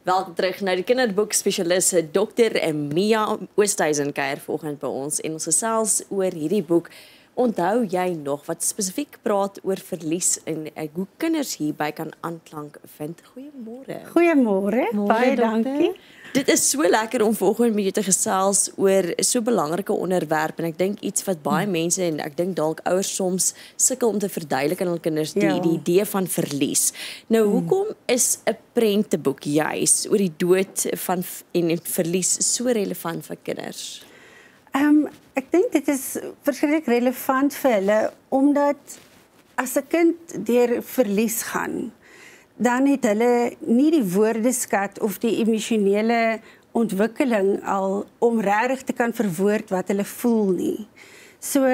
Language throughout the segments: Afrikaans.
Welkom terug na die kinderboekspesialis Dr. Mia Oosthuizen kuier vanoggend by ons en ons gesels oor hierdie boek. Onthou jy nog wat spesifiek praat oor verlies en hoe kinders hierby kan aanklank vind? Goeiemôre. Goeiemôre, baie dankie. Dit is so lekker om vanoggend met jou te gesels oor so 'n belangrike onderwerp en ek dink iets wat baie mense en ek dink dalk ouers soms sukkel om te verduidelik aan hul kinders die idee van verlies. Nou hoekom is 'n prenteboek juis oor die dood van en verlies so relevant vir kinders? Ek dink dit is verskriklik relevant vir hulle omdat as 'n kind deur verlies gaan, dan het hulle nie die woordeskat of die emosionele ontwikkeling al om regtig te kan verwoord wat hulle voel nie. So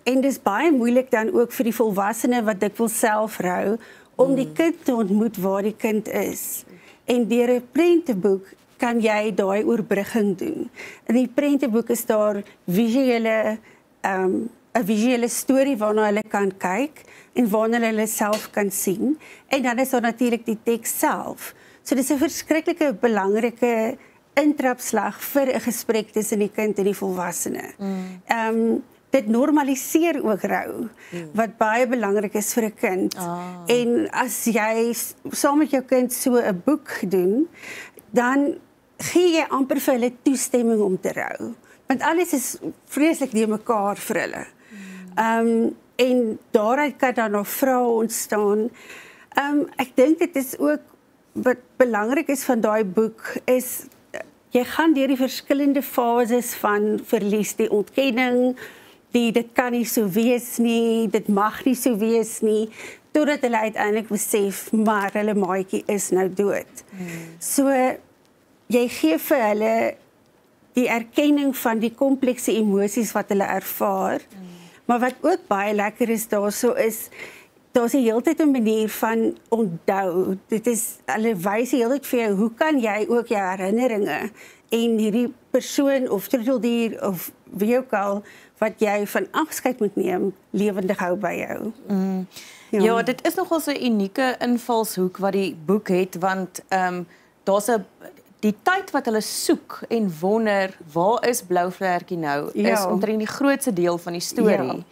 en dis baie moeilik dan ook vir die volwassene wat dikwels self rou om die kind te ontmoet waar die kind is. En deur 'n prenteboek kan jy daai oorbrugging doen. In die prenteboek is daar visuele 'n visuele storie waarna hulle kan kyk en waarna hulle self kan sien. En dan is daar natuurlik die teks self. So dis 'n verskriklike belangrike intrapslag vir 'n gesprek tussen die kind en die volwassene. Dit normaliseer ook rou, wat baie belangrik is vir 'n kind. En as jy saam met jou kind so 'n boek doen, dan gee jy amper vir hulle toestemming om te rou. Want alles is vreeslik die mekaar vir hulle. En daaruit kan dan nog vrae ontstaan. Ek dink dit is ook wat belangrik is van daai boek is jy gaan deur die verskillende fases van verlies, die ontkenning, dit kan nie so wees nie, dit mag nie so wees nie, totdat hulle uiteindelik besef maar hulle maatjie is nou dood. So jy gee vir hulle die erkenning van die komplekse emosies wat hulle ervaar. Maar wat ook baie lekker is daarso is daar's 'n heeltyd 'n manier van onthou. Dit is hulle wys die heeltyd vir jou hoe kan jy ook jou herinneringe en hierdie persoon of troeteldier of wie ook al wat jy van afskeid moet neem lewendig hou by jou. Ja, dit is nogal so 'n unieke invalshoek wat die boek het want daar's die tyd wat hulle soek en wonder waar is Blouvlertjie nou is omtrent die grootste deel van die storie.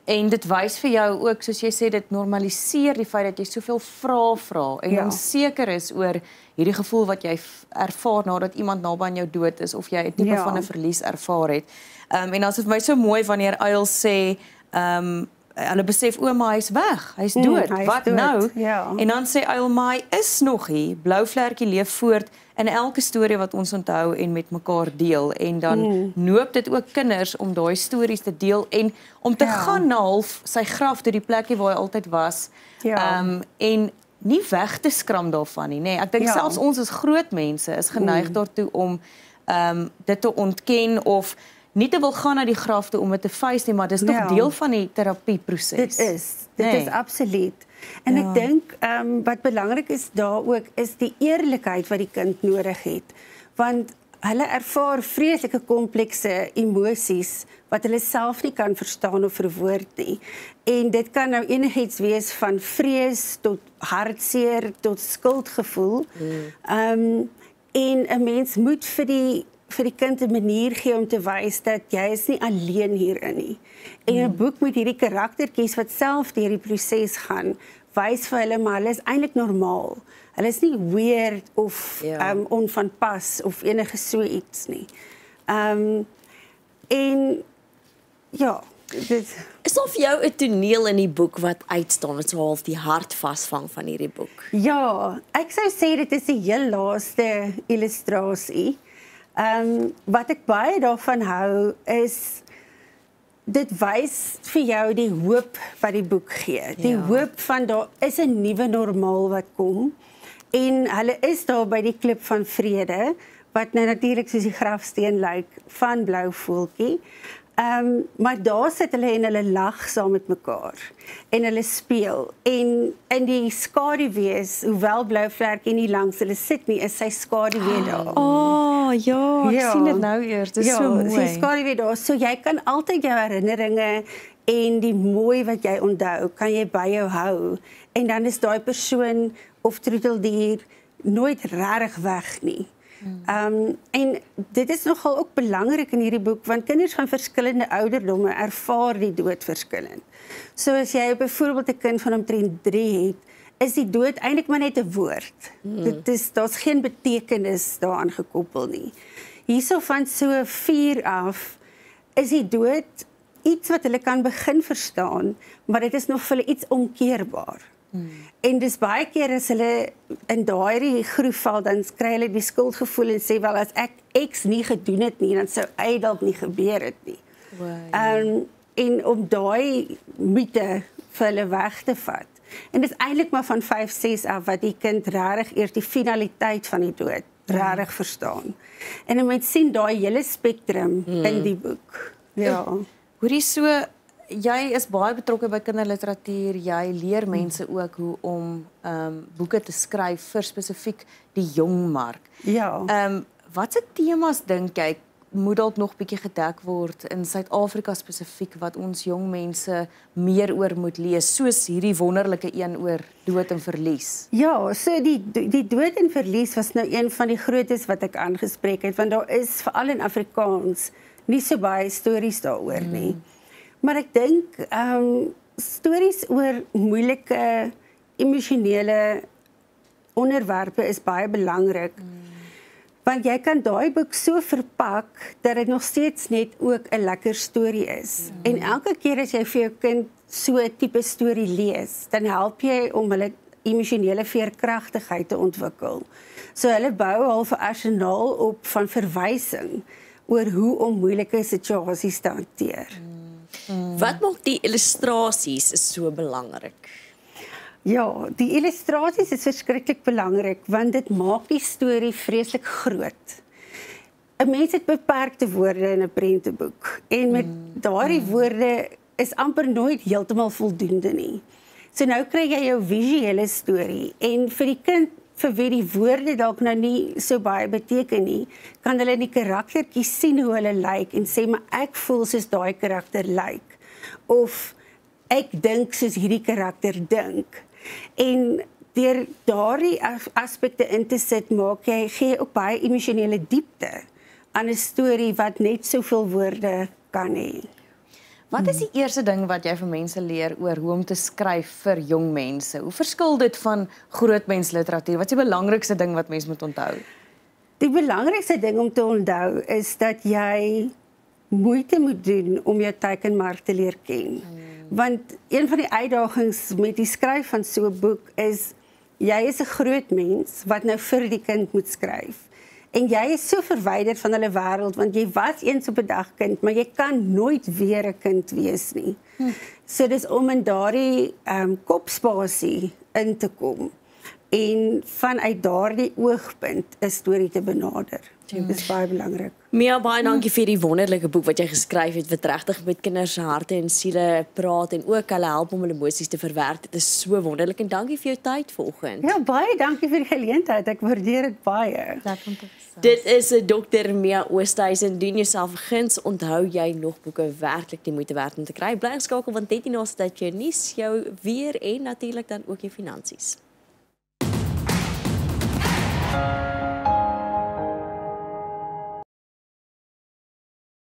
En dit wys vir jou ook, soos jy sê, dit normaliseer die feit dat jy soveel vrae vra en onseker is oor hierdie gevoel wat jy ervaar nadat iemand naby aan jou dood is of jy 'n tipe van 'n verlies ervaar het. En dan is dit vir my so mooi wanneer Uil sê hulle besef maar hy's weg, hy's dood. Wat nou? En dan sê Uil maar hy is nog hier. Blouvlertjie leef voort in elke storie wat ons onthou en met mekaar deel en dan noop dit ook kinders om daai stories te deel en om te gaan na half sy graf tot die plekkie waar hy altyd was. En nie weg te skram daarvan nie, nê. Ek dink selfs ons as groot mense is geneig daartoe om dit te ontken of nie te wil gaan na die graf toe om dit te face nie, maar dis nog deel van die terapieproses. Dit is absoluut. En ek dink wat belangrik is daar ook is die eerlikheid wat die kind nodig het. Want hulle ervaar vreeslike komplekse emosies wat hulle self nie kan verstaan of verwoord nie. En dit kan nou enigiets wees van vrees tot hartseer tot skuldgevoel. En 'n mens moet vir die kind 'n manier gee om te wys dat jy is nie alleen hierin nie. En 'n boek moet hierdie karaktertjies wat self deur die proses gaan, wys vir hulle maar hulle is eintlik normaal. Hulle is nie weird of onvanpas of enige so iets nie. En dit is of jou 'n toneel in die boek wat uitstaan wat so half die hart vasvang van hierdie boek. Ja, ek sou sê dit is die heel laaste illustrasie. Wat ek baie daarvan hou is dit wys vir jou die hoop wat die boek gee. Die hoop van daar is 'n nuwe normaal wat kom en hulle is daar by die klip van vrede wat nou natuurlik soos die grafsteen lyk van Blou Voeltjie. Maar daar sit hulle en hulle lag saam met mekaar en hulle speel en in die skaduwees, hoewel Blouvlertjie nie langs hulle sit nie, is sy skaduwee daar. Ek sien dit nou eers. Dit is so mooi. Sy skaduwee daar. So jy kan altyd jou herinneringe en die mooi wat jy onthou, kan jy by jou hou. En dan is daai persoon of troeteldier nooit regtig weg nie. En dit is nogal ook belangrik in hierdie boek, want kinders van verskillende ouderdomme ervaar die dood verskillend. So as jy byvoorbeeld 'n kind van omtrent 3 het, is die dood eintlik maar net 'n woord. Daar's geen betekenis daaraan gekoppel nie. Hierso van so 4 af, is die dood iets wat hulle kan begin verstaan, maar dit is nog vir hulle iets omkeerbaar. En dis baie keer as hulle in daai groef val, dan kry hulle die skuldgevoel en sê, wel, as ek X nie gedoen het nie, dan sou Y dalk nie gebeur het nie. Wow. En om daai myte vir hulle weg te vat. En dis eintlik maar van 5, 6 af wat die kind regtig eers die finaliteit van die dood regtig verstaan. En 'n mens sien daai hele spektrum in die boek. Ja. Hoorie, so jy is baie betrokke by kinderliteratuur. Jy leer mense ook hoe om boeke te skryf vir spesifiek die jong mark. Ja. Watse temas dink jy moet dalk nog bietjie gedek word in Suid-Afrika spesifiek wat ons jong mense meer oor moet lees, soos hierdie wonderlike een oor dood en verlies? Ja, so die dood en verlies was nou een van die grootes wat ek aangespreek het, want daar is veral in Afrikaans nie so baie stories daaroor nie. Maar ek dink stories oor moeilike emosionele onderwerpe is baie belangrik. Want jy kan daai boek so verpak dat dit nog steeds net ook 'n lekker storie is. En elke keer as jy vir jou kind so 'n tipe storie lees, dan help jy om hulle emosionele veerkragtigheid te ontwikkel. So hulle bou half 'n arsenaal op van verwysing oor hoe om moeilike situasies te hanteer. Wat maak die illustrasies so belangrik? Ja, die illustrasies is verskriklik belangrik, want dit maak die storie vreeslik groot. 'n Mens het beperkte woorde in 'n prenteboek, en met daardie woorde is amper nooit heeltemal voldoende nie. So nou kry jy jou visuele storie, en vir die kind vir wie die woorde dalk nou nie so baie beteken nie, kan hulle in die karaktertjies sien hoe hulle lyk en sê, maar ek voel soos daai karakter lyk. Of ek dink soos hierdie karakter dink. En deur daardie aspekte in te sit, gee ook baie emosionele diepte aan 'n storie wat net soveel woorde kan hê. Wat is die eerste ding wat jy vir mense leer oor hoe om te skryf vir jong mense? Hoe verskil dit van grootmensliteratuur? Wat is die belangrikste ding wat mense moet onthou? Die belangrikste ding om te onthou is dat jy moeite moet doen om jou teikenmark te leer ken. Want een van die uitdagings met die skryf van so 'n boek is, jy is 'n groot mens wat nou vir die kind moet skryf. En jy is so verwyder van hulle wêreld, want jy was eens op 'n dag kind, maar jy kan nooit weer 'n kind wees nie. So dis om in daardie kopspasie in te kom en vanuit daardie oogpunt 'n storie te benader. Dit is baie belangrik. Mia, baie dankie vir die wonderlike boek wat jy geskryf het, wat regtig met kinders se harte en siele praat en ook hulle help om hulle emosies te verwerk. Dit is so wonderlik en dankie vir jou tyd vanoggend. Ja, baie dankie vir die geleentheid. Ek waardeer dit baie. Dit is Dr. Mia Oosthuizen. Doen jouself 'n guns, onthou jy nog boeke werklik die moeite werd om te kry. Bly skakel want net hierna sit jy nuus, jou weer en natuurlik dan ook jou finansies.